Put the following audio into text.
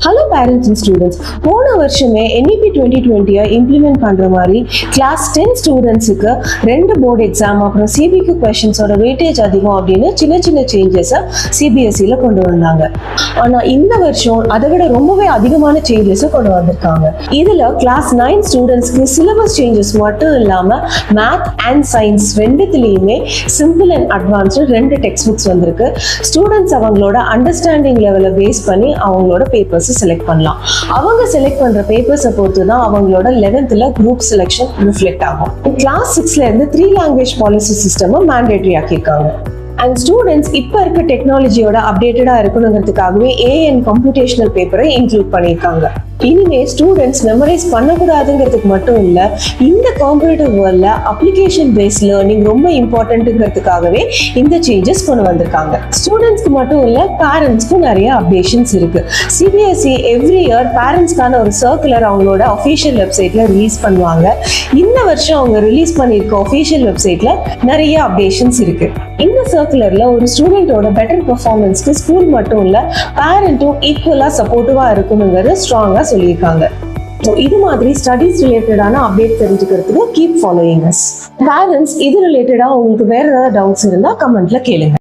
Hello parents and students, போன வருஷமே NEP 2020 implement பண்ற மாதிரி கிளாஸ் 10 ஸ்டூடெண்ட்ஸுக்கு 2 போர்டு எக்ஸாம் அப்புறம் CBQ கொஸ்டின்ஸோட வெயிட்டேஜ் அதிகம் அப்படின்னு சின்ன சின்ன சேஞ்சஸை CBSEல கொண்டு வந்தாங்க. ஆனா இந்த வருஷம் அதை விட ரொம்பவே அதிகமான சேஞ்சஸை கொண்டு வந்திருக்காங்க. இதுல கிளாஸ் 9 ஸ்டூடெண்ட்ஸ்க்கு சிலபஸ் சேஞ்சஸ் மட்டும் இல்லாம மேத் அண்ட் சயின்ஸ் ரெண்டுத்துலயுமே simple and advanced 2 text books வந்திருக்கு. ஸ்டூடெண்ட்ஸ் அவங்களோட அண்டர்ஸ்டாண்டிங் லெவலை பேஸ் பண்ணி அவங்களோட பேப்பர்ஸ் செலக்ட் பண்ணலாம். அவங்க செலக்ட் பண்ற பேப்பர்ஸை பொறுத்து தான் அவங்களோட 11th குரூப் செலக்ஷன் ரிஃப்ளெக்ட் ஆகும். கிளாஸ் 6ல இருந்து 3 லாங்குவேஜ் பாலிசி சிஸ்டம் மேண்டேட்டரி ஆக்கியிருக்காங்க. அண்ட் ஸ்டூடெண்ட்ஸ் இப்போ இருக்க டெக்னாலஜியோட அப்டேட்டடா இருக்கணுங்கிறதுக்காகவே AI கம்ப்யூட்டேஷனல் பேப்பரை இன்க்ளூட் பண்ணியிருக்காங்க. இனிமே ஸ்டூடெண்ட்ஸ் மெமரைஸ் பண்ணக்கூடாதுங்கிறதுக்கு மட்டும் இல்ல, இந்த காம்படிட்டிவ் வேர்ல்ட்ல அப்ளிகேஷன் பேஸ்ட் லேர்னிங் ரொம்ப இம்பார்ட்டன்ட்ங்கிறதுக்காகவே இந்த சேஞ்சஸ் கொண்டு வந்திருக்காங்க. ஸ்டூடெண்ட்ஸ்க்கு மட்டும் இல்ல, பேரண்ட்ஸ்க்கும் நிறைய அப்டேஷன்ஸ் இருக்கு. CBSE எவ்ரி இயர் பேரண்ட்ஸ்க்கான ஒரு சர்க்குலர் அவங்களோட அஃபிஷியல் வெப்சைட்ல ரிலீஸ் பண்ணுவாங்க. இந்த வருஷம் அவங்க ரிலீஸ் பண்ணியிருக்க அஃபிஷியல் வெப்சைட்ல நிறைய அப்டேஷன்ஸ் இருக்கு. இந்த சர்க்குலர்ல ஒரு ஸ்டூடெண்டோட பெட்டர் பெர்ஃபார்மன்ஸ்க்கு ஸ்கூல் மட்டும் இல்ல, பேரண்ட்டும் ஈக்குவலா சப்போர்ட்டிவா இருக்கணுங்கிறது ஸ்ட்ராங்கா சொல்லியிருக்காங்க. இது மாதிரி ஸ்டடீஸ் ரிலேட்டடான அப்டேட் தெரிஞ்சுக்கிறதுக்கு கீப் ஃபாலோயிங் அஸ். பேரண்ட்ஸ் இது ரிலேட்டடா உங்களுக்கு வேற ஏதாவது டவுட்ஸ் இருந்தா கமெண்ட்ல கேளுங்க.